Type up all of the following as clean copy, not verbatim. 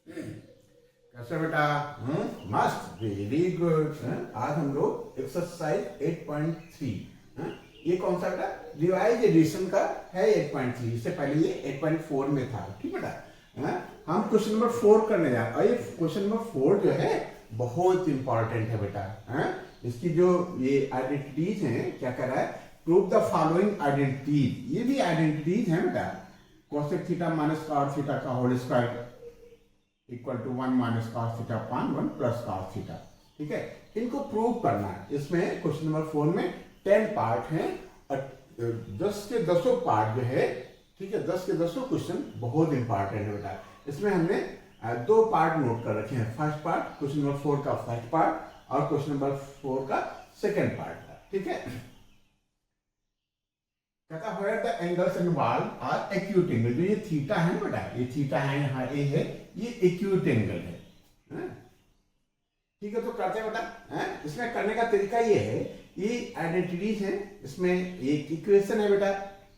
कैसे बेटा? मस्त, वेरी गुड। आज हम लोग एक्सरसाइज 8.3, ये कौन सा बेटा? रिवाइज एडिशन का है 8.3। इससे पहले ये 8.4 में था। ठीक बेटा? हम क्वेश्चन नंबर 4 करने जा रहे हैं और ये क्वेश्चन नंबर 4 जो है बहुत इंपॉर्टेंट है बेटा। इसकी जो ये आइडेंटिटीज हैं, क्या कर रहा है? Prove the following identities. ये भी आइडेंटिटीज हैं बेटा। Cosec theta minus cos theta का whole square equal to 1 minus cos theta upon 1 plus cos theta. ठीक है, इनको प्रूव करना है। इसमें क्वेश्चन नंबर 4 में 10 पार्ट हैं और 10 के 10 पार्ट जो है, ठीक है, 10 के 10 क्वेश्चन बहुत इंपॉर्टेंट है बेटा। इसमें हमने 2 पार्ट नोट कर रखे हैं। फर्स्ट पार्ट क्वेश्चन नंबर 4 का फर्स्ट पार्ट और क्वेश्चन नंबर 4 का सेकेंड पार्ट का। ठीक है, कहता है the angles involve are acute angle. जो ये थीटा है ना बेटा, ये थीटा है, यहाँ ए है, ये एक्यूट एंगल है। ठीक है, तो करते हैं बेटा। इसमें करने का तरीका ये है, ये आइडेंटिटीज है। इसमें एक इक्वेशन है बेटा,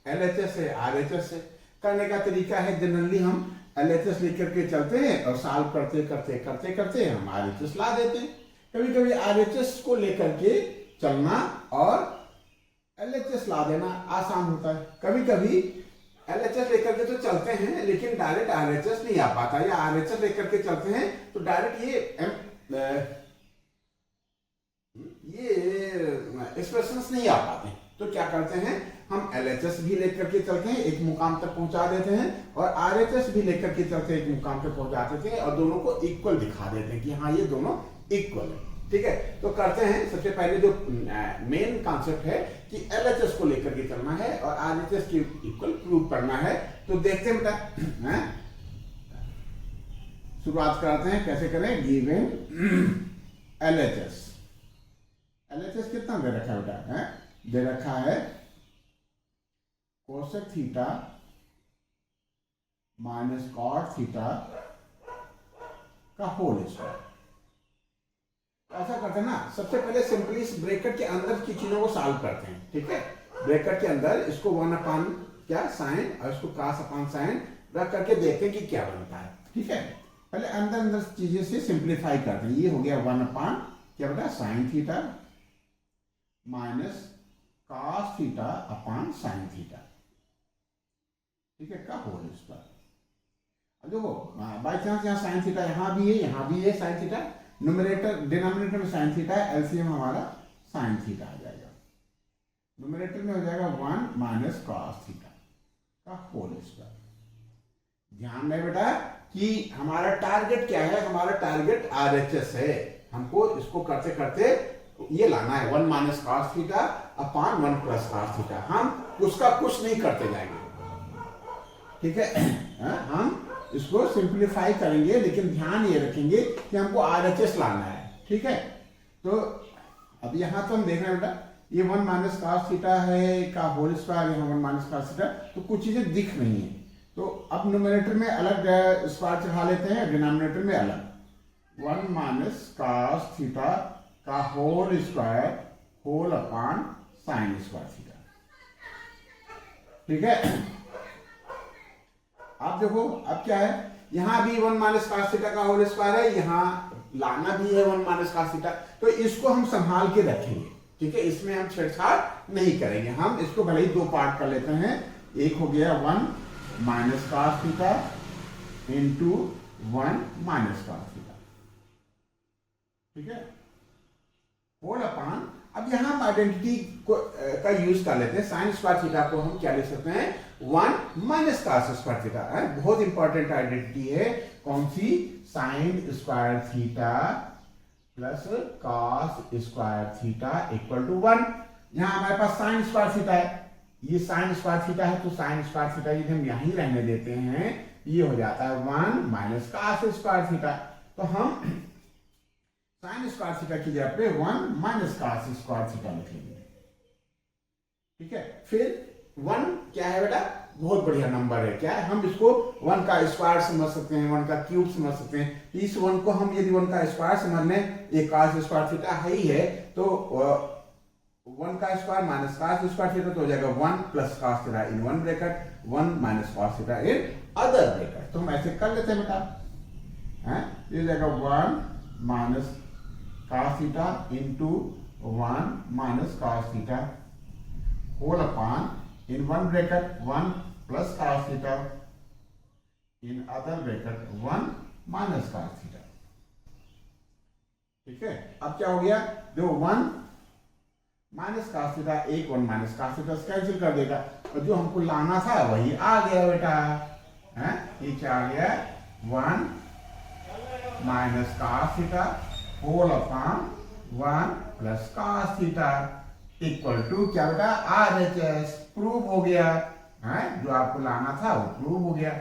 LHS है, RHS है। करने का तरीका है, जनरली हम LHS लेकर के चलते हैं और सॉल्व करते करते करते करते हम RHS ला देते हैं। कभी कभी RHS को लेकर के चलना और LHS ला देना आसान होता है। कभी कभी LHS लेकर के तो चलते हैं लेकिन डायरेक्ट RHS नहीं आ पाता, या RHS लेकर के चलते हैं तो डायरेक्ट ये एक्सप्रेशंस नहीं आ पाते। तो क्या करते हैं, हम LHS भी लेकर के चलते हैं, एक मुकाम तक पहुंचा देते हैं, और RHS भी लेकर के चलते हैं, एक मुकाम तक पहुंचा देते हैं, और दोनों को इक्वल दिखा देते हैं कि हाँ ये दोनों इक्वल है। ठीक है, तो करते हैं। सबसे पहले जो मेन कॉन्सेप्ट है कि LHS को लेकर के चलना है और RHS की इक्वल प्रूव करना है। तो देखते हैं बेटा, शुरुआत करते हैं। कैसे करें? गिवन LHS कितना दे रखा है बेटा? दे रखा है cosec theta minus cot theta का होल स्क्वायर। ऐसा करते हैं ना, सबसे पहले सिंपली इस ब्रैकेट के अंदर की चीजों को सॉल्व करते हैं। ठीक है, ब्रैकेट के अंदर इसको 1 अपॉन क्या साइन और इसको cos अपॉन साइन रख करके देखते हैं कि क्या बनता है। ठीक है, पहले अंदर अंदर चीजें से सिंप्लीफाई करते हैं। ये हो गया 1 अपॉन क्या बेटा? Sine theta minus cos theta upon sine theta. ठीक है, का होल स्क्वायर। अब देखो बाई चांस यहाँ साइन थीटा यहाँ भी है, यहाँ भी है साइन थीटा। न्यूमरेटर डिनोमिनेटर में साइन थीटा है, एलसीएम हमारा साइन थीटा आ जाएगा। न्यूमरेटर में हो जाएगा 1 माइनस कॉस थीटा का होल स्क्वायर। ध्यान रहे बेटा कि हमारा टारगेट क्या है? हमारा टारगेट RHS है। हमको इसको करते करते ये लाना है 1 minus cos theta upon 1 plus cos theta. हम उसका कुछ नहीं करते जाएंगे। ठीक है, हम इसको सिंप्लीफाई करेंगे, लेकिन ध्यान ये रखेंगे कि हमको RHS लाना है। ठीक है, तो अब यहां तो हम देख रहे हैं बेटा, ये 1 माइनस कॉस थीटा है का होल स्क्वायर, यहाँ 1 माइनस कॉस थीटा, तो कुछ चीजें दिख नहीं है। तो अब न्यूमरेटर में अलग स्क्वायर चढ़ा लेते हैं, डिनोमिनेटर में अलग। 1 माइनस कॉस थीटा का whole square whole upon sine square theta. ठीक है, आप देखो अब क्या है, यहां भी 1 माइनस कॉस थीटा का होल स्क्वायर है, यहां लाना भी है 1 माइनस कॉस थीटा। तो इसको हम संभाल के रखेंगे। ठीक है, इसमें हम छेड़छाड़ नहीं करेंगे। हम इसको भले ही 2 पार्ट कर लेते हैं। एक हो गया 1 minus cos theta into 1 minus cos theta. ठीक है, होल अपॉन, अब यहां हम आइडेंटिटी का यूज कर लेते हैं। साइन स्क्वायर थीटा को हम क्या लिख सकते हैं? 1 माइनस कॉस स्क्वायर थीटा। बहुत इंपॉर्टेंट आइडेंटिटी है। कौन सी? Sine square theta plus cos square theta equal to 1। यहां हमारे पास साइन स्क्वायर थीटा है, ये साइन स्क्वायर थीटा है, तो साइन स्क्वायर थीटा यदि हम यहीं रहने देते हैं, ये हो जाता है 1 माइनस कॉस स्क्वायर थीटा। तो हम साइन स्क्वायर थीटा की जगह पे 1 माइनस कॉस स्क्वायर थीटा लिखेंगे। ठीक है, फिर 1 क्या है बेटा? बहुत बढ़िया नंबर है। क्या है? हम इसको 1 का स्क्वायर समझ सकते हैं, 1 का क्यूब समझ सकते हैं। इस 1 को हम यदि 1 का स्क्वायर समझ लें, ये कॉस स्क्वायर थीटा है ही है, तो 1 का square minus cos square theta तो हो जाएगा 1 plus cos theta in 1 bracket, 1 minus cos theta in other bracket. तो हम ऐसे कर लेते हैं बेटा। है, ये जाएगा 1 minus cos theta into 1 minus cos theta whole upon in one bracket 1 plus cos theta in other bracket 1 minus cos theta. ठीक है, अब क्या हो गया, देखो 1 माइनस cos थीटा, एक 1 माइनस cos थीटा कैंसिल कर देगा, और जो हमको लाना था वही आ गया बेटा, है ये क्या आ गया, 1 minus cos theta whole upon 1 plus cos theta equal to क्या बेटा, RHS। प्रूव हो गया, है जो आपको लाना था वो प्रूव हो गया।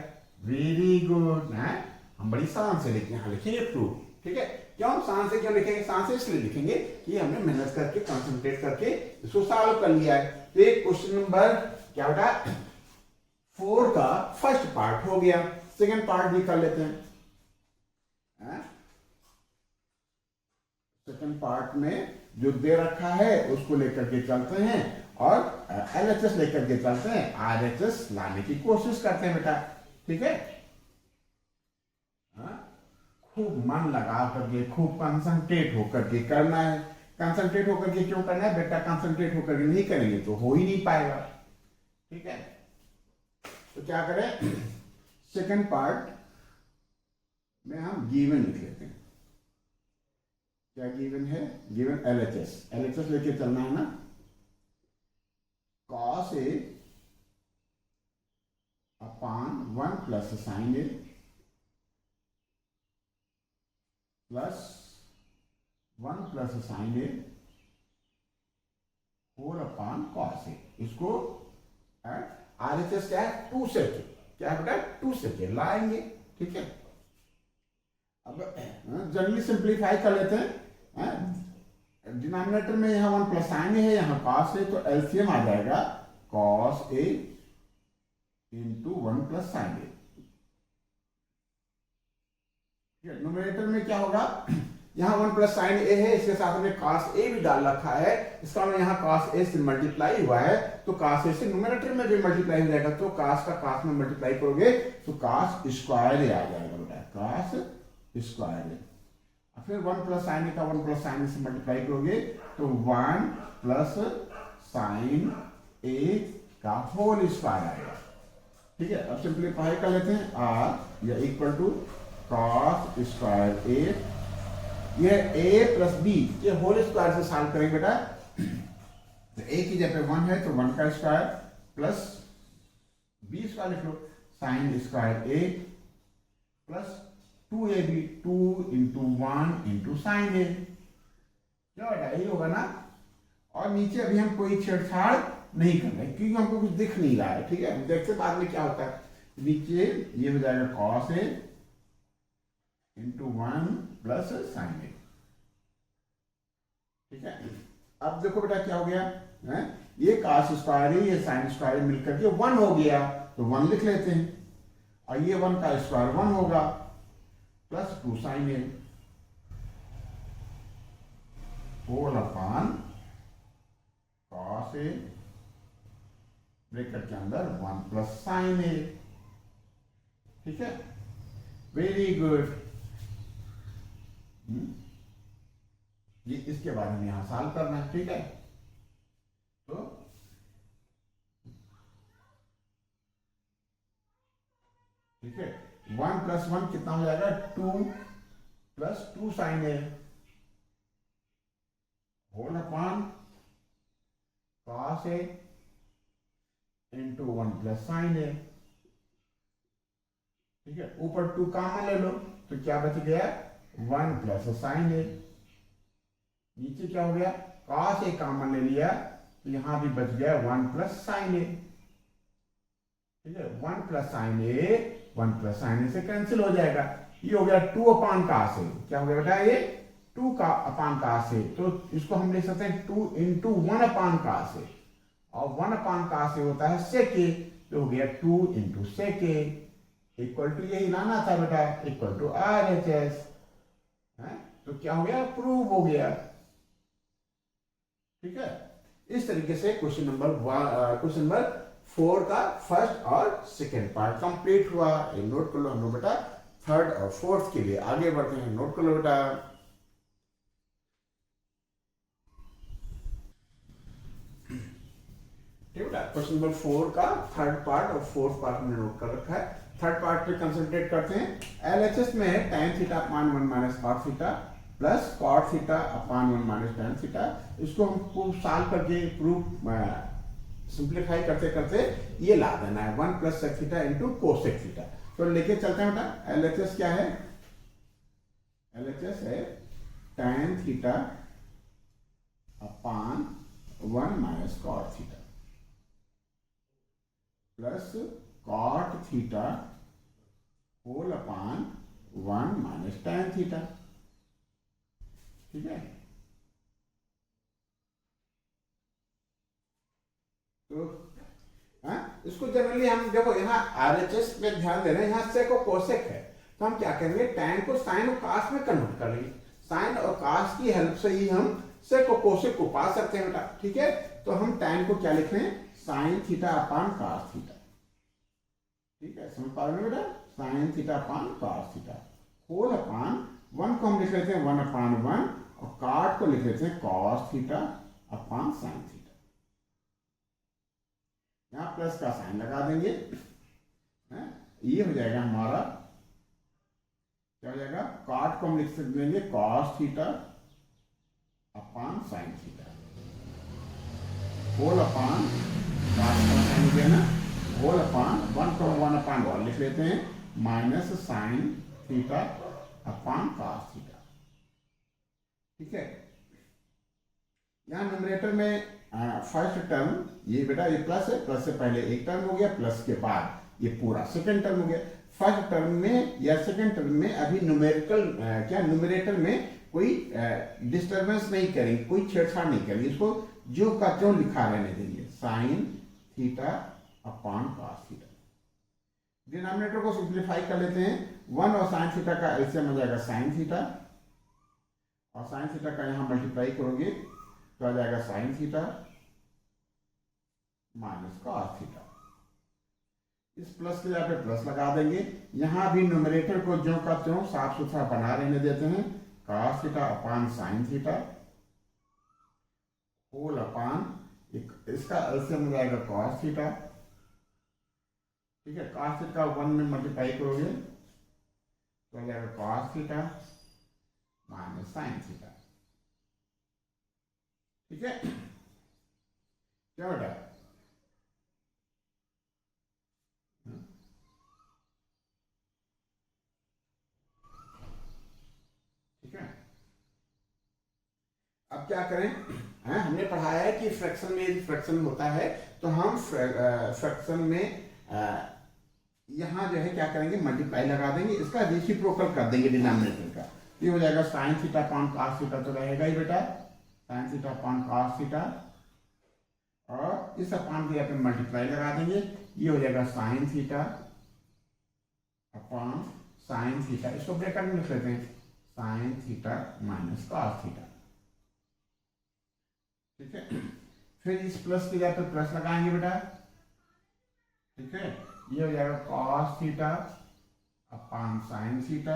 वेरी गुड, है हम बड़ी शान से लिखेंगे, हाँ लिखेंगे प्रूव। ठीक है, क्यों शान से क्यों लिखेंगे, शान से इसलिए लिखेंगे कि हमने मेहनत करके कंसंट्रेट करके इसको सॉल्व कर लिया है। तो ये क्वेश्चन नंबर क्या बेटा 4 का फर्स्ट पार्ट हो गया। सेकंड पार्ट भी कर लेते हैं। सेकंड पार्ट में जो दे रखा है उसको लेकर के चलते हैं और LHS लेकर के चलते हैं, RHS लाने की कोशिश करते हैं बेटा। ठीक है, खूब मन लगा करके, खूब कंसंट्रेट होकर के करना है। कंसंट्रेट होकर के क्यों करना है बेटा, कंसंट्रेट होकर के नहीं करेंगे तो हो ही नहीं पाएगा। ठीक है, तो क्या करें, सेकंड पार्ट में हम गिवन लिख लेते हैं। क्या गिवन है, गिवन LHS लेके चलना है ना, cos A upon 1 plus sine A plus 1 plus sine A whole upon cos A। इसको RHS क्या है, 2 से के, क्या है बेटा 2 से के लाएंगे। ठीक है, अब जनरली सिंप्लीफाई कर लेते हैं। डिनोमिनेटर में यहाँ 1 प्लस साइन है, यहाँ cos है, तो एलसीएम आ जाएगा cos A into 1 plus sine A। Numerator में क्या होगा, यहाँ 1 प्लस साइन A है, इसके साथ में cos A भी डाल रखा है, इसका मतलब यहाँ cos A से मल्टीप्लाई हुआ है, तो cos A से न्यूमरेटर में भी मल्टीप्लाई हो जाएगा, तो cos का cos में मल्टीप्लाई करोगे तो cos स्क्वायर A आ जाएगा बेटा, cos स्क्वायर A। फिर 1 प्लस साइन A का 1 प्लस साइन A से मल्टीप्लाई करोगे तो 1 प्लस साइन A का होल स्क्वायर आएगा। ठीक है, अब सिंप्लीफाई कर लेते हैं, R या equal to cos square A, यह A प्लस B ये होल स्क्वायर से सॉल्व करेंगे बेटा, तो A की जगह 1 है तो 1 का स्क्वायर प्लस B स्क्वायर लिख लो, sine square A plus 2AB, 2 into 1 into sine A, क्या बेटा यही होगा ना। और नीचे अभी हम कोई छेड़छाड़ नहीं कर रहे क्योंकि हमको कुछ दिख नहीं रहा है। ठीक है, देखते बाद में क्या होता है, नीचे ये हो जाएगा cos A into 1 plus sine A। ठीक है, अब देखो बेटा क्या हो गया, है ये cos स्क्वायर है, ये साइन स्क्वायर मिलकर के 1 हो गया, तो 1 लिख लेते हैं, और ये 1 का स्क्वायर 1 होगा plus 2 sine A whole upon cos A bracket के अंदर 1 प्लस साइन A। ठीक है, वेरी गुड। ये इसके बारे में यहां सॉल्व करना है। ठीक है, तो ठीक है 1 प्लस 1 कितना हो जाएगा, 2 plus 2 sine A whole upon cos A into 1 plus sine A। ठीक है, ऊपर 2 कॉमन ले लो तो क्या बच गया, 1 प्लस साइन A। नीचे क्या हो गया, cos A कॉमन ले लिया तो यहां भी बच गया 1 प्लस साइन A। ठीक है, 1 plus sine A 1 plus sine A से कैंसिल हो जाएगा, ये हो गया 2 अपॉन cos A। क्या हो गया बेटा, ये 2 का अपॉन cos A, तो इसको हम लिख सकते हैं 2 इंटू 1 अपॉन cos A, और 1 अपॉन cos A होता है sec A, तो हो गया 2 into sec A equal to, यही लाना था बेटा, इक्वल टू RHS। तो क्या हो गया, प्रूव हो गया। ठीक है, इस तरीके से क्वेश्चन नंबर 4 का फर्स्ट और सेकेंड पार्ट कंप्लीट हुआ। नोट कर लो हम लोग बेटा, थर्ड और फोर्थ के लिए आगे बढ़ते हैं, नोट कर लो बेटा। ठीक बेटा, क्वेश्चन नंबर 4 का थर्ड पार्ट और फोर्थ पार्ट हमने नोट कर रखा है। थर्ड पार्ट पे कंसंट्रेट करते हैं। एलएचएस में है tan theta upon 1 minus cot theta plus cot theta upon 1 minus tan theta. इसको हम खूब सॉल्व करके प्रूफ सिंप्लीफाई करते करते ये ला देना है 1 plus sec theta into cosec theta. तो लेके चलते हैं बेटा। एलएचएस क्या है? एलएचएस है tan theta upon 1 minus cot theta plus cot theta whole upon 1 minus tan theta. ठीक है, तो इसको जनरली हम देखो यहाँ आरएचएस में ध्यान देना, यहाँ सेक और कोसेक है, तो हम क्या करेंगे, tan को साइन और कास में कन्वर्ट कर लेंगे। साइन और कास की हेल्प से ही हम सेक और कोसेक को पा सकते हैं बेटा। ठीक है, तो हम tan को क्या लिख रहे हैं, sine theta upon cos theta. ठीक है, समझ पा रहे हो बेटा, sine theta upon cos theta whole upon 1 को हम लिख लेते हैं 1 अपान 1 और काट को लिख लेते हैं cos theta upon sine theta. यहां प्लस का साइन लगा देंगे, ये हो जाएगा हमारा, क्या हो जाएगा, काट को हम लिख देंगे cos theta upon sine theta whole upon काट का साइन हो गया ना, होल अपान 1 को 1 अपान 1 लिख लेते हैं माइनस साइन थीटा अपान कॉस थीटा। ठीक है, यहां न्यूमरेटर में फर्स्ट टर्म ये बेटा ये प्लस है, प्लस से पहले एक टर्म हो गया, प्लस के बाद ये पूरा सेकंड टर्म हो गया। फर्स्ट टर्म में या सेकंड टर्म में अभी न्यूमेरिकल क्या न्यूमरेटर में कोई डिस्टर्बेंस नहीं करेंगे, कोई छेड़छाड़ नहीं करेंगे, इसको जो का त्यों लिखा रहने देंगे, साइन थीटा अपान कॉस थीटा। डिनोमिनेटर को सिंप्लीफाई कर लेते हैं, 1 और साइन थीटा का एलसीएम हो जाएगा साइन थीटा, और साइन थीटा का यहां मल्टीप्लाई करोगे तो आ जाएगा sine theta minus cos theta. इस प्लस के यहाँ पे प्लस लगा देंगे, यहां भी न्यूमरेटर को ज्यों का त्यों साफ सुथरा बना रहने देते हैं, cos theta upon sine theta whole upon इसका एलसीएम हो जाएगा कॉस थीटा। ठीक है, कॉस थीटा 1 में मल्टीप्लाई करोगे तो आ जाएगा cos theta minus sine theta. ठीक है, क्या बेटा, ठीक है। अब क्या करें, हमने पढ़ाया है कि फ्रैक्शन में यदि फ्रैक्शन होता है तो हम फ्रैक्शन में यहां जो है क्या करेंगे, मल्टीप्लाई लगा देंगे, इसका रेसिप्रोकल कर देंगे डिनोमिनेटर का, ये हो जाएगा साइन थीटा अपान कॉस थीटा, तो रहेगा ही बेटा साइन थीटा अपान कॉस थीटा, और इस अपान के यहाँ पे मल्टीप्लाई लगा देंगे, ये हो जाएगा sine theta upon sine theta, इसको ब्रैकेट में लिख लेते हैं sine theta minus cos theta. ठीक है, फिर इस प्लस की जगह पे प्लस लगाएंगे बेटा। ठीक है, ये हो जाएगा cos theta upon sine theta,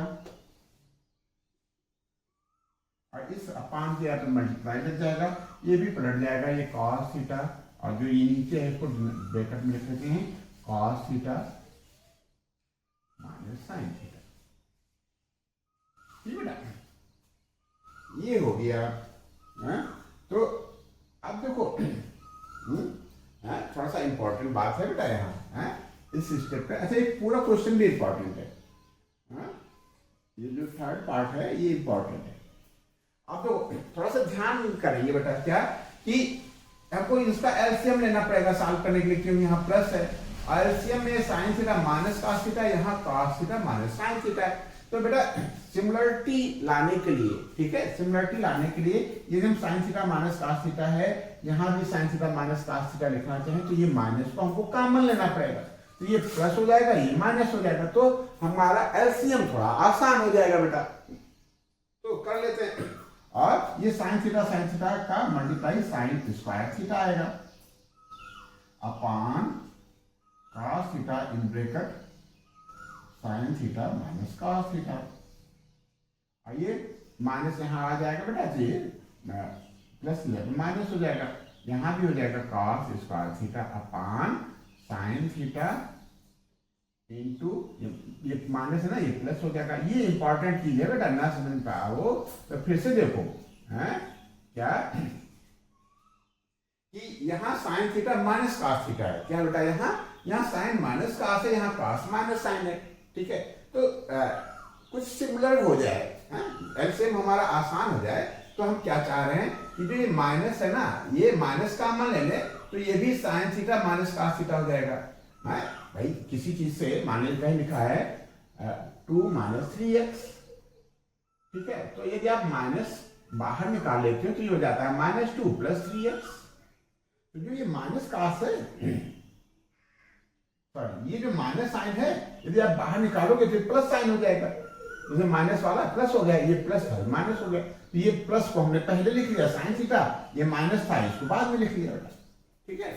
और इस अपान के यहाँ पे मल्टीप्लाई लग जाएगा, ये भी पलट जाएगा, ये कॉस थीटा, और जो ये नीचे है इसको ब्रैकेट में लिख लेते हैं cos theta minus sine theta. ठीक बेटा, ये हो गया। तो अब देखो थोड़ा सा इंपॉर्टेंट बात है बेटा यहाँ इस स्टेप पे। अच्छा, एक पूरा क्वेश्चन भी इंपॉर्टेंट है, ये जो थर्ड पार्ट है ये इंपॉर्टेंट है। अब तो थोड़ा सा ध्यान करेंगे बेटा, क्या कि आपको इसका एलसीएम लेना पड़ेगा सॉल्व करने के लिए, क्योंकि यहाँ प्लस है, और एलसीएम में sine theta minus cos theta, यहाँ cos theta minus sine theta है। तो बेटा सिमिलरिटी लाने के लिए, ठीक है, सिमिलरिटी लाने के लिए ये जो sign theta minus cos theta है, यहाँ भी sign theta minus cos theta लिखना चाहें तो ये माइनस को हमको कॉमन लेना पड़ेगा, तो ये प्लस हो जाएगा, ये माइनस हो जाएगा, तो हमारा एलसीएम थोड़ा आसान हो जाएगा बेटा। तो कर लेते हैं, और ये साइन थीटा का मल्टीप्लाई साइन स्क्वायर थीटा आएगा upon cos theta in bracket sign theta minus cos theta. और ये माइनस यहाँ आ जाएगा बेटा, तो ये प्लस माइनस हो जाएगा, यहाँ भी हो जाएगा cos square theta upon sine theta into ये माइनस है ना, ये प्लस हो जाएगा। ये इंपॉर्टेंट चीज है बेटा, ना समझ पाओ तो फिर से देखो है क्या कि यहाँ sign theta minus cos theta है। क्या बेटा, यहाँ साइन माइनस कॉस है, यहाँ कॉस माइनस साइन है। ठीक है, तो कुछ सिमिलर हो जाए, एलसीएम हमारा आसान हो जाए, तो हम क्या चाह रहे हैं कि जो ये माइनस है ना, ये माइनस कॉमन ले ले तो ये भी sign theta minus cos theta हो जाएगा। भाई किसी चीज से मान लीजिए कहीं लिखा है 2 माइनस 3x, ठीक है, तो यदि आप माइनस बाहर निकाल लेते हो तो ये हो जाता है -2 + 3x। तो जो ये माइनस कॉस है, सॉरी ये जो माइनस साइन है, यदि आप बाहर निकालोगे तो प्लस साइन हो जाएगा। जैसे माइनस वाला प्लस हो गया, ये प्लस है माइनस हो गया, तो ये प्लस को हमने पहले लिख लिया साइन थीटा, ये माइनस था इसको बाद में लिख लिया। ठीक है,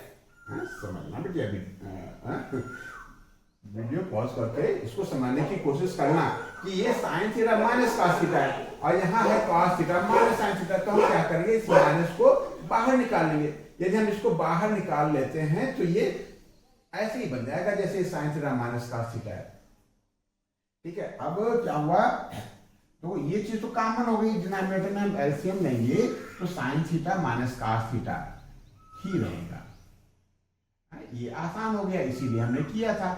समझना बेटे, अभी वीडियो पॉज करके इसको समझने की कोशिश करना कि ये sign theta minus cos theta है और यहाँ है cos theta minus sine theta. तो हम क्या करेंगे, इस माइनस को बाहर निकाल लेंगे। यदि हम इसको बाहर निकाल लेते हैं तो ये ऐसे ही बन जाएगा जैसे sign theta minus cos theta है। ठीक है, अब क्या हुआ, तो ये चीज तो कॉमन हो गई, डिनोमिनेटर में हम एलसीएम लेंगे तो sine theta minus cos theta ही रहेगा। ये आसान हो गया, इसीलिए हमने किया था।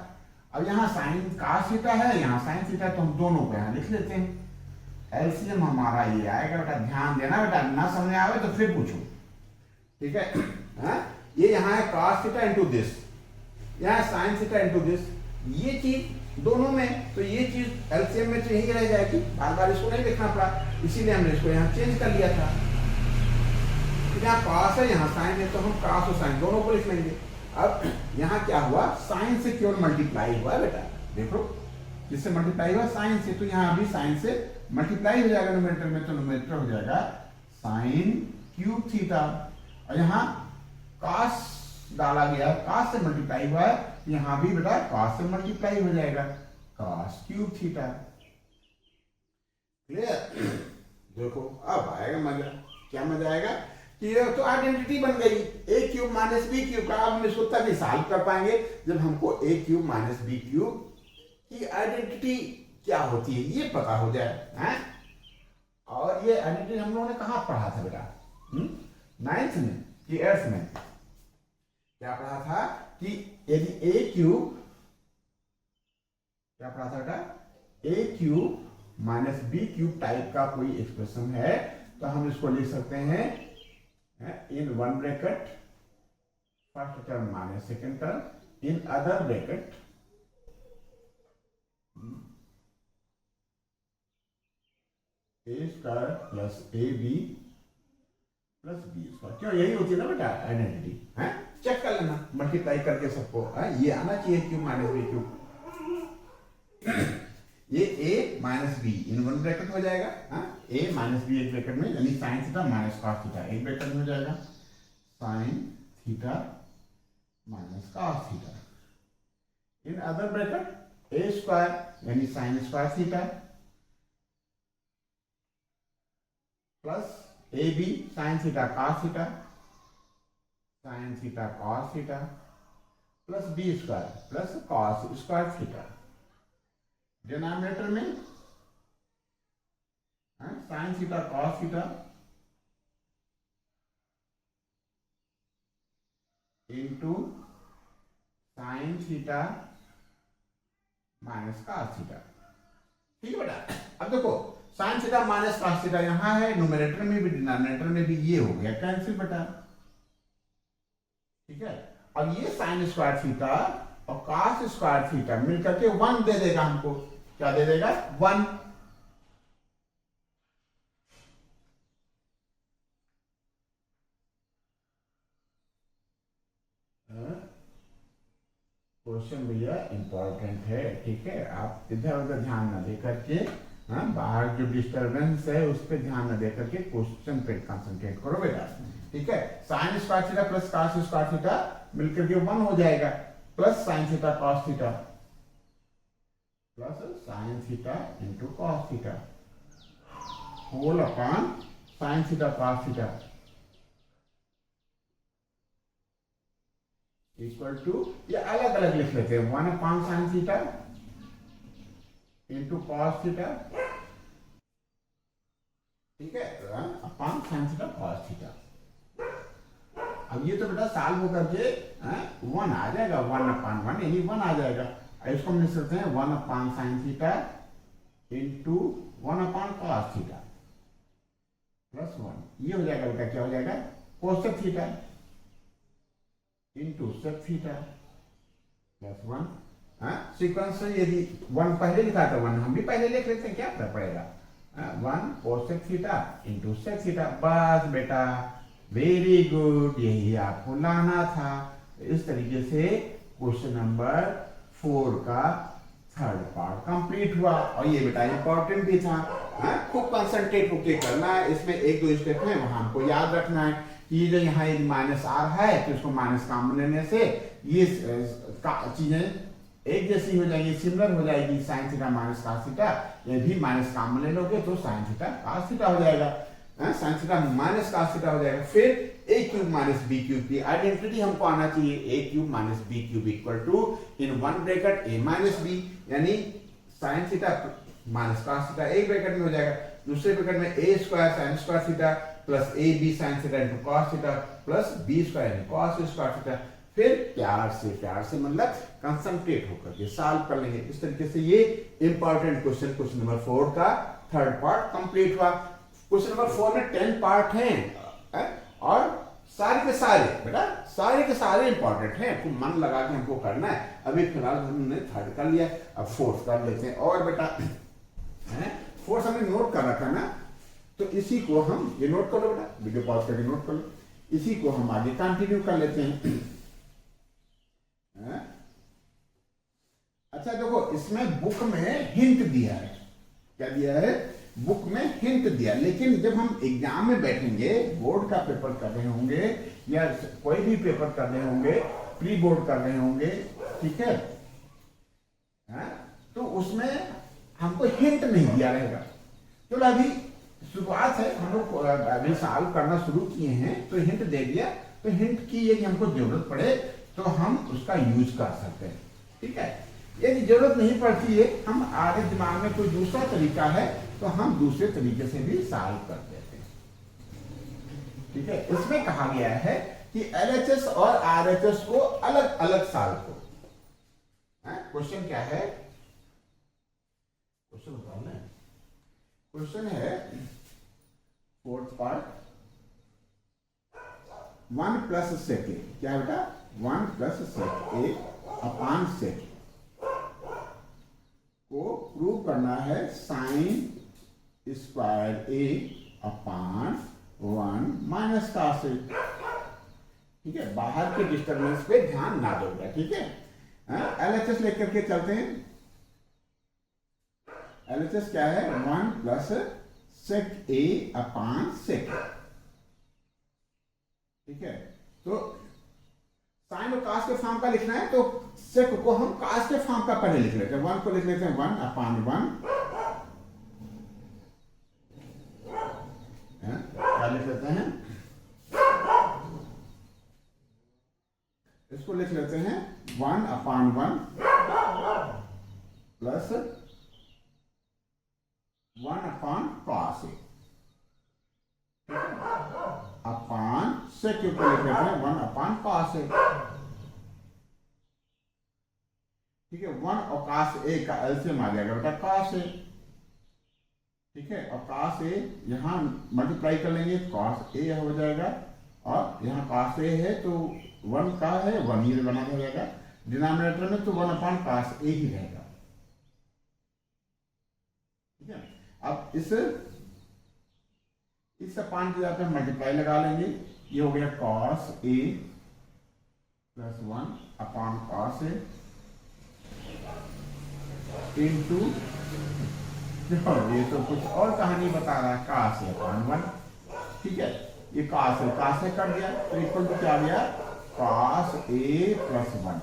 अब यहाँ साइन कॉस थीटा है, यहाँ साइन थीटा, तो हम दोनों को यहाँ लिख लेते हैं। एलसीएम हमारा ये आएगा बेटा, ध्यान देना बेटा, ना समझ आवे तो फिर पूछो। ठीक है, ये यहाँ है कॉस थीटा इंटू दिस, यहाँ साइन थीटा इंटू दिस, ये चीज दोनों में, तो ये चीज एलसीएम में तो यही रह जाएगी, बार बार इसको नहीं लिखना पड़ा, इसीलिए हमने इसको यहाँ चेंज कर लिया था। यहाँ कॉस है, यहाँ साइन है, तो हम कॉस और साइन दोनों को लिख लेंगे। अब यहाँ क्या हुआ, साइन से केवल मल्टीप्लाई हुआ बेटा, देखो जिससे मल्टीप्लाई हुआ साइन से, तो यहाँ भी साइन से मल्टीप्लाई हो जाएगा न्यूमरेटर में, तो न्यूमरेटर हो जाएगा साइन क्यूब थीटा। और यहाँ कॉस डाला गया, कॉस से मल्टीप्लाई हुआ है, यहाँ भी बेटा कॉस से मल्टीप्लाई हो जाएगा, कॉस क्यूब थीटा। क्लियर, देखो अब आएगा मजा। क्या मजा आएगा कि ये तो आइडेंटिटी बन गई, a cube minus B cube का। अब हम इसको तभी सॉल्व कर पाएंगे जब हमको a cube minus B cube की आइडेंटिटी क्या होती है ये पता हो जाए, हैं? और ये आइडेंटिटी हम लोगों ने कहाँ पढ़ा था बेटा, 9th में कि 8th में? क्या पढ़ा था कि यदि a क्यूब, क्या पढ़ा था बेटा, a cube minus B cube type का कोई एक्सप्रेशन है तो हम इसको लिख सकते हैं in one bracket first term minus second term, in other bracket a square plus ab plus b square। क्यों, यही होती है ना बेटा आइडेंटिटी, है? चेक कर लेना मल्टीप्लाई करके सबको, ये आना चाहिए क्यूब माइनस बी क्यूब। ये a minus B in one bracket हो जाएगा, a माइनस बी एक ब्रैकेट में, यानी sine theta minus cos theta एक ब्रैकेट में हो जाएगा, sine theta minus cos theta. In other bracket a square यानी sine square theta plus ab sine theta cos theta, sine theta cos theta plus b square plus cos square theta. Denominator में sine theta cos theta into sine theta minus cos theta. ठीक है बेटा, अब देखो sign theta minus cos theta यहाँ है, numerator में भी डिनोमिनेटर में भी, ये हो गया कैंसिल बेटा। ठीक है, अब ये साइन स्क्वायर थीटा और कॉस स्क्वायर थीटा मिलकर के 1 दे देगा हमको। क्या दे देगा, 1। क्वेश्चन भैया इंपॉर्टेंट है, ठीक है, आप इधर उधर ध्यान न दे करके, बाहर जो डिस्टरबेंस है उस पर ध्यान न दे करके क्वेश्चन पे कंसंट्रेट करो बेटा। ठीक है, sine square theta plus cos square theta मिलकर के 1 हो जाएगा, plus sine theta cos theta plus sine theta into cos theta whole upon sine theta cos theta equal to, ये अलग अलग लिख लेते हैं, 1 upon sine theta into cos theta, ठीक है, upon sine theta cos theta. अब ये तो बेटा सॉल्व होकर के 1 आ जाएगा, 1 अपॉन 1 यानी 1 आ जाएगा। इसको हम लिख सकते हैं 1 upon sine theta into 1 upon cos theta plus 1। ये हो जाएगा बेटा, क्या हो जाएगा, cosec theta into sec theta plus 1। Sequence यदि 1 पहले लिखा था 1 हम भी पहले लिख लेते हैं, क्या फर्क पड़ेगा। 1 cosec theta into sec theta, बस बेटा वेरी गुड, यही आपको लाना था। इस तरीके से क्वेश्चन नंबर 4 का थर्ड पार्ट कंप्लीट हुआ। और ये बेटा इंपॉर्टेंट भी था, खूब कंसंट्रेट होके करना है। इसमें 1-2 स्टेप है वहां हमको याद रखना है कि जो यहाँ माइनस आर है तो इसको माइनस कॉमन लेने से ये चीजें एक जैसी हो जाएगी, सिमिलर हो जाएगी। Sign theta minus cos theta, ये भी माइनस कॉमन ले लोगे तो साइन थीटा कॉस थीटा हो जाएगा, sine theta minus cos theta हो जाएगा। फिर a cube minus B cube की आइडेंटिटी हमको आना चाहिए, a cube minus B cube equal to in one bracket a minus B, यानी sine theta minus cos theta एक ब्रैकेट में हो जाएगा, दूसरे ब्रैकेट में a square sine square theta plus A B sine theta into cos theta plus B square cos square theta. फिर प्यार से मतलब कंसंट्रेट होकर के सॉल्व कर लेंगे। इस तरीके से ये इंपॉर्टेंट क्वेश्चन नंबर 4 का थर्ड पार्ट कंप्लीट हुआ। क्वेश्चन नंबर 4 में 10 पार्ट हैं और सारे के सारे बेटा सारे के सारे इंपॉर्टेंट हैं, खूब मन लगा के हमको करना है। अभी फिलहाल हमने थर्ड कर लिया, अब फोर्थ कर लेते हैं। और बेटा फोर्थ हमने नोट कर रखा ना, तो इसी को हम, ये नोट कर लो बेटा, वीडियो पॉज करके नोट कर लो, इसी को हम आगे कंटिन्यू कर लेते हैं। अच्छा देखो, इसमें बुक में हिंट दिया है, क्या दिया है, बुक में हिंट दिया, लेकिन जब हम एग्जाम में बैठेंगे, बोर्ड का पेपर कर रहे होंगे या कोई भी पेपर कर रहे होंगे, प्री बोर्ड कर रहे होंगे, ठीक है, तो उसमें हमको हिंट नहीं दिया रहेगा। चलो अभी शुरुआत है, हम लोग अभी सॉल्व करना शुरू किए हैं, तो हिंट दे दिया, तो हिंट की यदि हमको जरूरत पड़े तो हम उसका यूज कर सकते हैं, ठीक है। यदि जरूरत नहीं पड़ती है, हम आगे दिमाग में कोई दूसरा तरीका है तो हम दूसरे तरीके से भी सॉल्व कर देते हैं, ठीक है। इसमें कहा गया है कि एलएचएस और आरएचएस को अलग अलग सॉल्व करो। क्वेश्चन क्या है, क्वेश्चन है फोर्थ पार्ट, 1 प्लस सेक ए, क्या है बेटा, 1 प्लस सेक ए अपान सेक को प्रूव करना है sine square A upon 1 minus cos A, ठीक है। बाहर के डिस्टर्बेंस पे ध्यान ना दोगे, ठीक है। एलएचएस लेकर के चलते हैं। एलएचएस क्या है, 1 प्लस सेक ए अपान सेक, ठीक है। तो साइन और कास के फॉर्म का लिखना है, तो सेक को हम कास के फॉर्म का पहले लिख लेते हैं। 1 को लिख लेते हैं 1 अपान 1, क्या लिख लेते हैं, इसको लिख लेते हैं 1 अपान 1 प्लस 1 अपान कॉस ए अपान सेक के ऊपर लिख लेते हैं 1 अपान कॉस ए, ठीक है। 1 और कॉस ए का एलसीएम आ जाएगा बेटा कॉस ए, ठीक है। और कॉस ए यहां मल्टीप्लाई कर लेंगे, कॉस ए हो जाएगा, और यहाँ कॉस ए है तो 1 का है 1 ही बना हो जाएगा डिनोमिनेटर में, तो 1 अपान कॉस ए ही रहेगा, ठीक है। अब इस अपान की जगह पे मल्टीप्लाई लगा लेंगे, ये हो गया cos A plus 1 upon cos A into, देखो ये तो कुछ और कहानी बता रहा है, कॉस ए अपान 1, ठीक है। ये कॉस ए कट गया, तो इक्वल टू क्या गया, कॉस ए प्लस 1।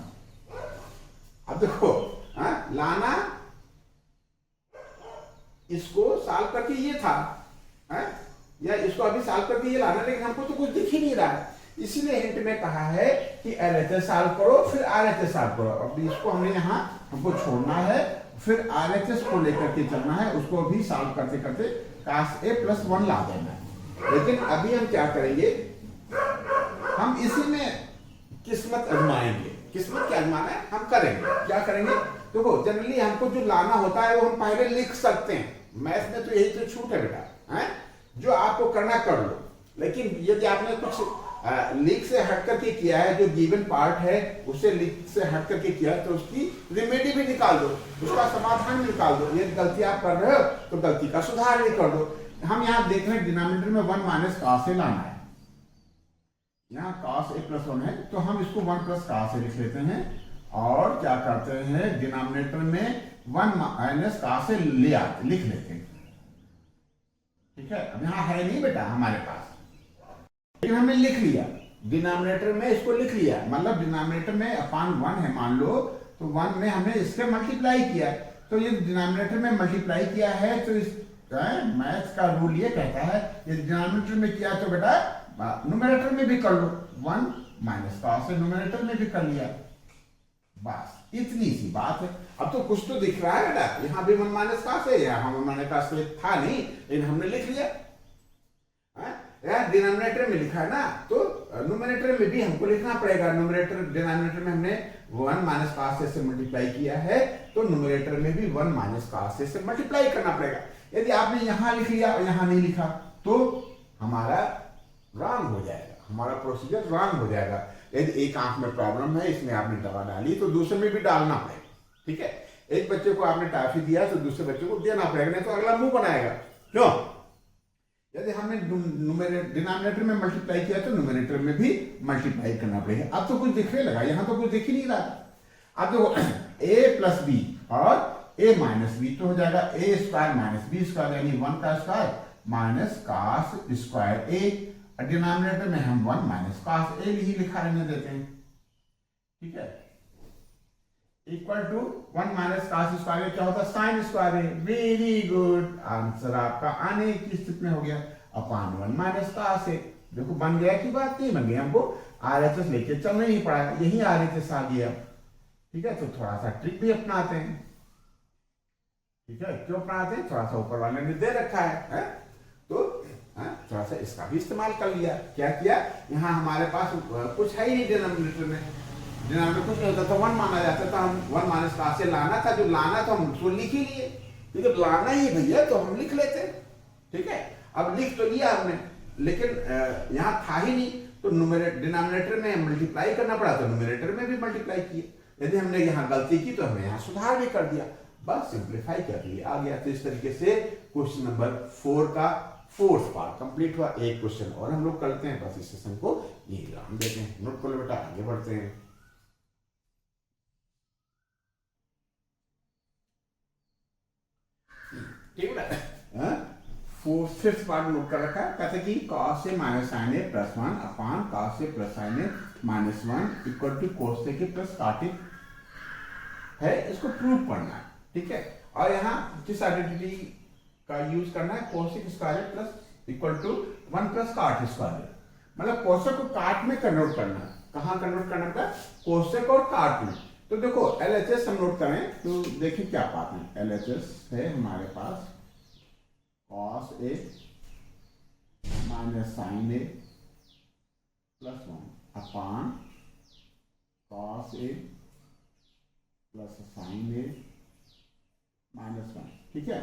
अब देखो लाना इसको सॉल्व करके ये था है? या इसको अभी सॉल्व करके ये लाना, लेकिन हमको तो कुछ दिख ही नहीं रहा है। इसीलिए हिंट में कहा है कि LHS सॉल्व करो फिर RHS सॉल्व करो। अब इसको हमने यहाँ हमको छोड़ना है, फिर RHS को लेकर के चलना है, उसको भी सॉल्व करते करते cos A + 1 ला देना है। लेकिन अभी हम क्या करेंगे, हम इसी में किस्मत आजमाएंगे। किस्मत क्या आजमाना है हम करेंगे, क्या करेंगे देखो। जनरली हमको जो लाना होता है वो हम पहले लिख सकते हैं, मैथ में तो यही तो छूट है बेटा, है जो आपको करना कर लो। लेकिन यदि आपने कुछ लीक से हट करके किया है, जो गिवन पार्ट है उससे लीक से हट करके किया, तो उसकी रेमेडी भी निकाल दो, उसका समाधान भी निकाल दो। यदि गलती आप कर रहे हो तो गलती का सुधार भी कर दो। हम यहाँ देख रहे हैं डिनोमिनेटर में 1 - cos A लाना है, यहाँ cos A + 1 है, तो हम इसको 1 + cos A लिख लेते हैं और क्या करते हैं डिनोमिनेटर में 1 - cos A लिख लेते हैं। ठीक है, अब यहाँ है नहीं बेटा हमारे पास, लेकिन हमने लिख लिया डिनोमिनेटर में, इसको लिख लिया। मतलब डिनोमिनेटर में अपान 1 है मान लो, तो 1 में हमने इसके मल्टीप्लाई किया, तो ये डिनोमिनेटर में मल्टीप्लाई किया है, तो इस मैथ्स का रूल ये कहता है ये डिनोमिनेटर में किया तो बेटा न्यूमरेटर में भी कर लो। 1 - cos A न्यूमरेटर में भी कर लिया, बस इतनी सी बात है। अब तो कुछ तो दिख रहा है बेटा, यहाँ भी 1 - cos A, यहाँ 1 - cos A था नहीं, लेकिन हमने लिख लिया। डिनोमिनेटर में लिखा है ना, तो न्यूमरेटर में भी हमको लिखना पड़ेगा। न्यूमरेटर डिनोमिनेटर में हमने 1 - cos A से मल्टीप्लाई किया है, तो न्यूमरेटर में भी 1 - cos A से मल्टीप्लाई करना पड़ेगा। यदि आपने यहां लिख लिया और यहां नहीं लिखा तो हमारा रॉन्ग हो जाएगा, हमारा प्रोसीजर रॉन्ग हो जाएगा। यदि एक आंख में प्रॉब्लम है, इसमें आपने दवा डाली, तो दूसरे में भी डालना पड़ेगा। ठीक है, एक बच्चे को आपने टॉफी दिया तो दूसरे बच्चे को देना पड़ेगा, नहीं तो अगला मुंह बनाएगा। क्यों? यदि हमने डिनोमिनेटर में मल्टीप्लाई किया तो न्यूमरेटर में भी मल्टीप्लाई करना पड़ेगा। अब तो कुछ दिखने लगा, यहां तो कुछ दिख ही नहीं रहा। अब देखो A + B और A - B तो हो जाएगा A² - B² यानी 1 का square minus cos² A। Denominator में हम 1 - cos A ही लिखा रहने देते हैं। ठीक है, इक्वल टू 1 - cos² क्या होता है sin² A। Very good, answer आपका आने की स्थिति में हो गया अपान 1 - cos A। देखो बन गया की बात नहीं बन गया, हमको RHS लेके चलना ही पड़ा, यही RHS आ गया। ठीक है, तो थोड़ा सा ट्रिक भी अपनाते हैं। ठीक है, क्यों अपनाते हैं, थोड़ा सा ऊपर वाले ने दे रखा है? तो थोड़ा सा इसका भी इस्तेमाल कर लिया। क्या किया, यहाँ हमारे पास कुछ है ही नहीं डिनोमिनेटर में, डिनोमिनेटर कुछ नहीं होता तो 1 माना जाता था। हम 1 - cos A लाना था, जो लाना था हम उसको लिख ही लिए। ठीक है, लाना ही भैया तो हम लिख लेते। ठीक है, अब लिख तो लिया हमने, लेकिन यहाँ था ही नहीं, तो डिनोमिनेटर में मल्टीप्लाई करना पड़ा, तो न्यूमरेटर में भी मल्टीप्लाई किए। यदि हमने यहाँ गलती की तो हमने यहाँ सुधार भी कर दिया, बस सिंप्लीफाई कर लिया, आ गया। तो इस तरीके से क्वेश्चन नंबर 4 का 4th पार्ट कंप्लीट हुआ। एक क्वेश्चन और हम लोग करते हैं, बस इस सेशन को यही विराम देते हैं। नोट कर लो बेटा, आगे बढ़ते हैं। ठीक है, 5th पार्ट नोट कर रखा है। कहते कि cos A - sin A + 1 upon cos A + sin A - 1 equal to cos A के + cot A है, इसको प्रूव करना है। ठीक है, और यहाँ किस आइडेंटिटी का यूज करना है, cos² plus equal to 1 + cot²। मतलब cosec को काट में कन्वर्ट करना है। कहाँ कन्वर्ट करना है, cosec और काट में। तो देखो LHS हम नोट करें तो देखिए क्या पाते हैं। LHS है हमारे पास cos A - sin A + 1 upon cos A + sin A - 1। ठीक है,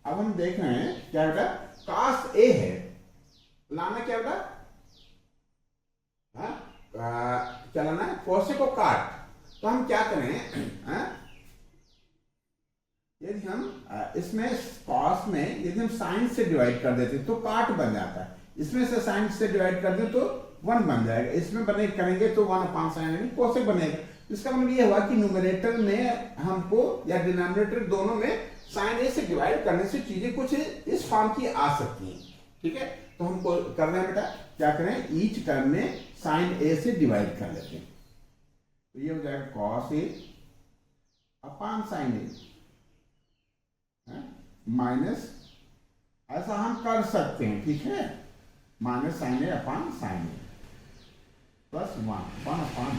अब हम देख रहे हैं क्या बेटा, cos A है, लाना क्या बेटा, क्या लाना है, cosec को काट। तो हम क्या करें, यदि हम इसमें cos में यदि हम sin से डिवाइड कर देते तो काट बन जाता है, इसमें से sin से डिवाइड कर दे तो 1 बन जाएगा, इसमें बने करेंगे तो 1/sin यानी cosec बनेगा। इसका मतलब ये हुआ कि न्यूमरेटर में हमको या डिनोमिनेटर दोनों में sin A से डिवाइड करने से चीजें कुछ इस फॉर्म की आ सकती हैं। ठीक है, तो हमको करना है बेटा, क्या करें, ईच टर्म में sin A से डिवाइड कर लेते हैं। तो ये हो जाएगा cos A upon sin A। Minus, ऐसा हम कर सकते हैं, ठीक है, माइनस साइन ए अपान साइन ए प्लस 1 अपान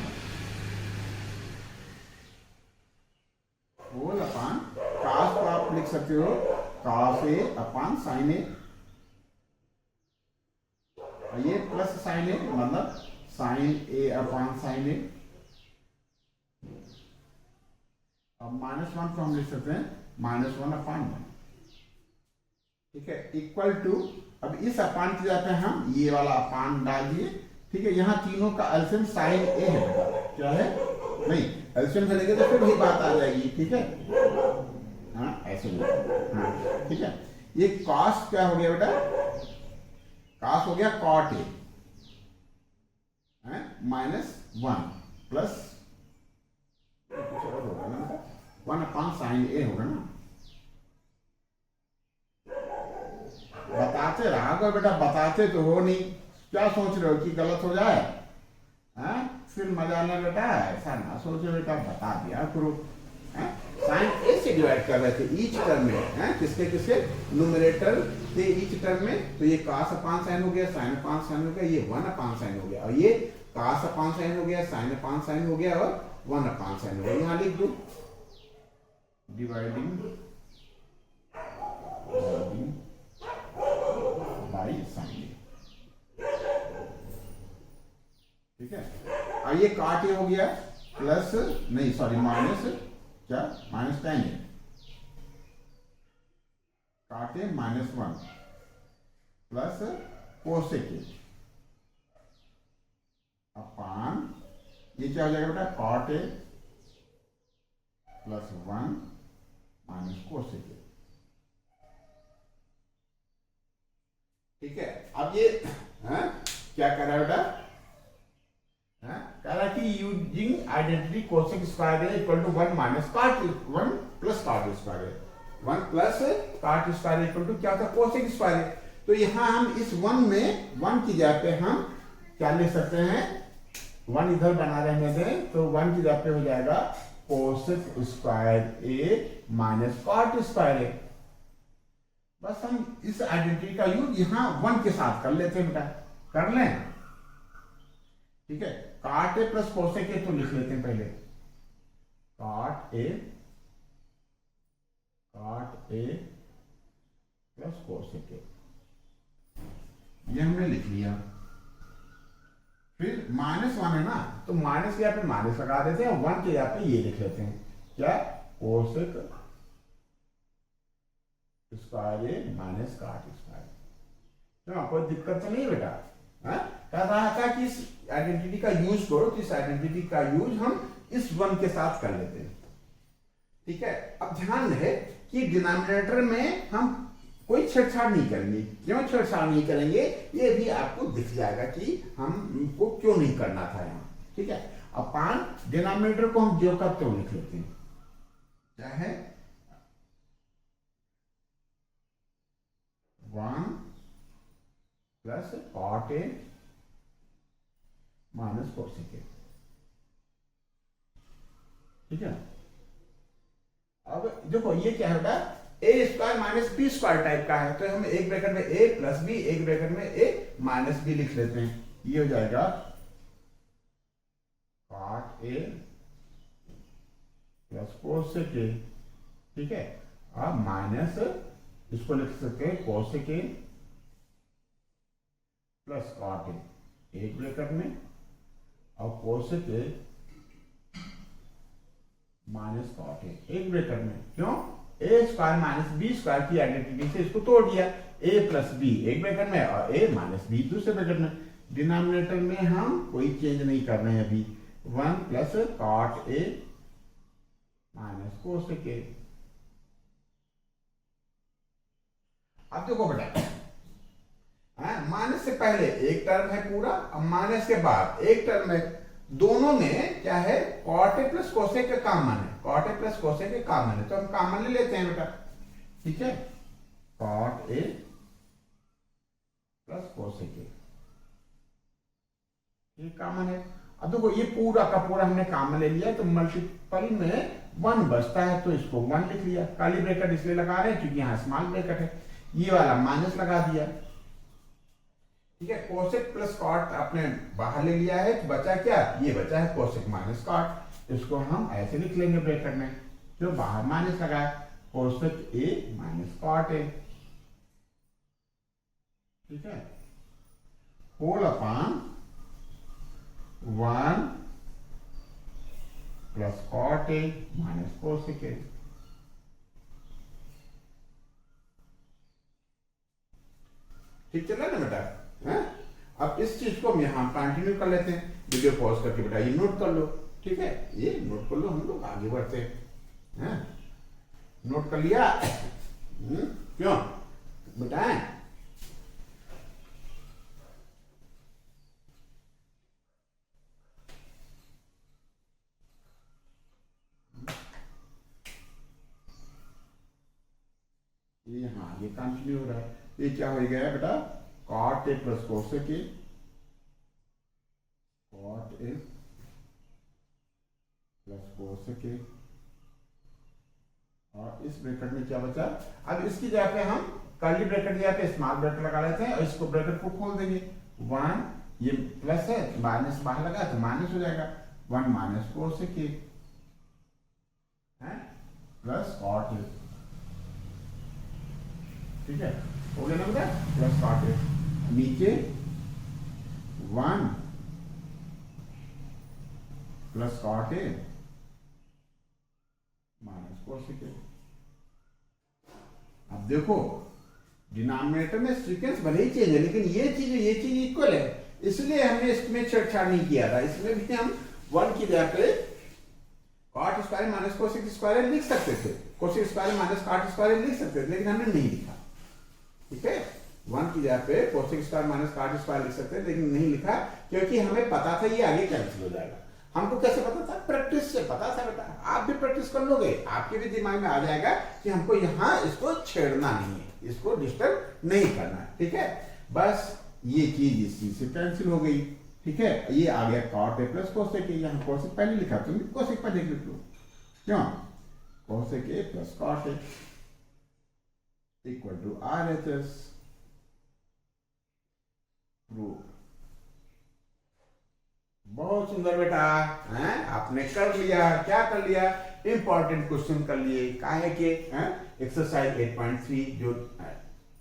होल अपान कास को आप लिख सकते हो कास ए अपान साइन ए, ये प्लस साइन ए मतलब साइन ए अपान साइन ए। अब -1 को हम लिख सकते हैं -1 अपान 1, ठीक है, इक्वल टू, अब इस अपान की जगह पे हम ये वाला अपान डाल दिए, ठीक है। यहाँ तीनों का एलसीएम साइन ए है बेटा, क्या है, नहीं एलसीएम करेंगे तो फिर वही बात आ जाएगी, ठीक है, हाँ ऐसे हाँ ठीक है। ये कॉस क्या हो गया बेटा, कॉस हो गया कॉट ए -1 प्लस कुछ और होगा ना बेटा, 1 अपान साइन ए होगा ना। बताते रहा करो बेटा, बताते तो हो नहीं, क्या सोच रहे हो कि गलत हो जाए, हैं फिर मजा ना बेटा, ऐसा ना सोचो बेटा, बता दिया करो। साइन ए से डिवाइड कर रहे थे ईच टर्म में, हैं किसके किसके, न्यूमरेटर थे ईच टर्म में, तो ये कास अपान साइन हो गया, साइन अपान साइन हो गया, ये 1 अपान साइन हो गया, और ये कास अपान साइन हो गया, साइन अपान साइन हो गया, और 1 अपान साइन हो गया। यहाँ लिख दो डिवाइडिंग बाई साइन, ठीक है। अब ये काट ये हो गया प्लस, नहीं सॉरी माइनस, क्या -10 है, काटे -1 प्लस कोसेक अपान, ये क्या हो जाएगा बेटा, cot A plus 1 minus cosec, ठीक है। अब ये क्या कर रहा है बेटा, कह रहा है कि using identity cosec square A equal to 1 minus cot 1 plus cot square A, 1 plus cot square equal to क्या था, कोसेक स्क्वायर ए। तो यहां हम इस 1 में 1 की जगह पे हम क्या लिख सकते हैं, 1 इधर बना रहने दें, तो 1 की जगह पे हो जाएगा कोसेक स्क्वायर ए माइनस कॉट स्क्वायर ए। बस हम इस आइडेंटिटी का यूज यहां 1 के साथ कर लेते हैं बेटा, कर लें, ठीक है। काट ए प्लस कोसेक ए तो लिख लेते हैं पहले, काट ए प्लस कोसेक ए, ये हमने लिख लिया। फिर -1 है ना, तो माइनस के यहाँ पे माइनस लगा देते हैं, 1 के यहाँ पे ये लिख लेते हैं, क्या, कोसेक स्क्वायर ए माइनस काट स्क्वायर, तो कोई दिक्कत तो नहीं बेटा, कह रहा था कि इस आइडेंटिटी का यूज करो, तो इस आइडेंटिटी का यूज हम इस 1 के साथ कर लेते हैं, ठीक है। अब ध्यान रहे कि डिनोमिनेटर में हम कोई छेड़छाड़ नहीं करेंगे, क्यों छेड़छाड़ नहीं करेंगे ये भी आपको दिख जाएगा कि हमको क्यों नहीं करना था यहाँ, ठीक है। अपान डिनोमिनेटर को हम जो का त्यों लिख लेते हैं, क्या है 1 plus cot A minus cosec A, ठीक है। अब देखो ये क्या होगा, A square minus B square type का है, तो हम एक ब्रैकेट में ए प्लस बी, एक ब्रैकेट में ए माइनस बी लिख लेते हैं, ये हो जाएगा cot A plus cosec A, ठीक है। अब माइनस इसको लिख सकते हैं cosec A plus cot A, एक ब्रैकेट में, और cosec A minus cot A, एक ब्रैकेट में, क्यों, A square minus B square की आइडेंटिटी से इसको तोड़ दिया, ए प्लस बी एक ब्रैकेट में और ए माइनस बी दूसरे ब्रैकेट में। डिनोमिनेटर में हम कोई चेंज नहीं कर रहे हैं अभी, 1 plus cot A minus cosec A. अब देखो बेटा, माइनस से पहले एक टर्म है पूरा, अब माइनस के बाद एक टर्म है, दोनों में क्या है, कॉट ए प्लस कोसेक का कॉमन है, कॉट ए प्लस कोसेक का कॉमन है, तो हम कॉमन ले लेते हैं बेटा, ठीक है, cot A plus cosec A, ये कॉमन है। अब देखो ये पूरा का पूरा हमने काम में ले लिया, तो मल्टीपल में 1 बचता है, तो इसको 1 लिख लिया। काली ब्रैकेट इसलिए लगा रहे हैं क्योंकि यहाँ स्मॉल ब्रैकेट है। ये वाला माइनस लगा दिया, ठीक है। कोसेक प्लस कॉट आपने बाहर ले लिया है, तो बचा क्या, ये बचा है कोसेक माइनस कॉट। इसको हम ऐसे लिख लेंगे ब्रैकेट में, जो बाहर माइनस लगाया, cosec A minus cot A, ठीक है, whole upon 1 plus cot A minus cosec A. ठीक चला ना बेटा, है? अब इस चीज को हम यहाँ कंटिन्यू कर लेते हैं, वीडियो पॉज करके बेटा ये नोट कर लो, ठीक है, ये नोट कर लो, हम लोग आगे बढ़ते हैं। नोट कर लिया? क्यों बताएं? ये हाँ ये कंटिन्यू हो रहा है। ये क्या हो गया बेटा, cot A plus cosec A, cot A plus cosec A, और इस ब्रैकेट में क्या बचा। अब इसकी जगह पे हम कर्ली ब्रैकेट की जगह पे स्मॉल ब्रैकेट लगा लेते हैं, और इसको ब्रैकेट को खोल देंगे। 1 ये प्लस है, माइनस बाहर लगा तो माइनस हो जाएगा, 1 minus cosec A plus cot A, ठीक है, हो गया ना बेटा, प्लस कॉट ए। नीचे 1 plus cot A minus cosec A. अब देखो डिनोमिनेटर में सीक्वेंस भले ही चेंज है, लेकिन ये चीज इक्वल है, इसलिए हमने इसमें छेड़छाड़ नहीं किया था। इसमें भी हम 1 की जगह पे cot square minus cosec square लिख सकते थे, cosec square minus cot square लिख सकते थे, लेकिन हमने नहीं लिखा, ठीक है। 1 की जगह पे cosec square minus cot square लिख सकते हैं, लेकिन नहीं लिखा क्योंकि हमें पता था ये आगे कैंसिल हो जाएगा। हमको कैसे पता था, प्रैक्टिस से पता था बेटा। आप भी प्रैक्टिस कर लोगे, आपके भी दिमाग में आ जाएगा कि हमको यहाँ इसको छेड़ना नहीं है, इसको डिस्टर्ब नहीं करना, ठीक है। बस ये चीज इस चीज से कैंसिल हो गई, ठीक है। ये आ गया cot A plus cosec A, यहाँ कोसेक पहले लिखा, तुम कोसेक पहले लिख लो, क्यों, cosec A plus cot A equal to RHS prove. बहुत सुंदर बेटा, हैं? आपने कर लिया, क्या कर लिया, इंपॉर्टेंट क्वेश्चन कर लिए। काहे के एक्सरसाइज 8.3 जो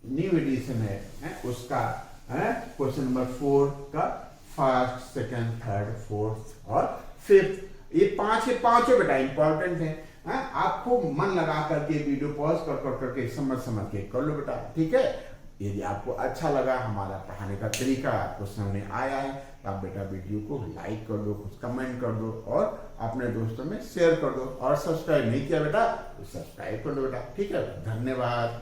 न्यू एडिशन है उसका क्वेश्चन नंबर 4 का फर्स्ट, सेकंड, थर्ड, फोर्थ और फिफ्थ, ये 5 के 5 बेटा इंपॉर्टेंट है। आपको मन लगा करके वीडियो पॉज कर करके समझ के कर लो बेटा, ठीक है। यदि आपको अच्छा लगा, हमारा पढ़ाने का तरीका आपको समझ आया है, तो आप बेटा वीडियो को लाइक कर दो, कुछ कमेंट कर दो और अपने दोस्तों में शेयर कर दो, और सब्सक्राइब नहीं किया बेटा तो सब्सक्राइब कर दो बेटा, ठीक है। धन्यवाद।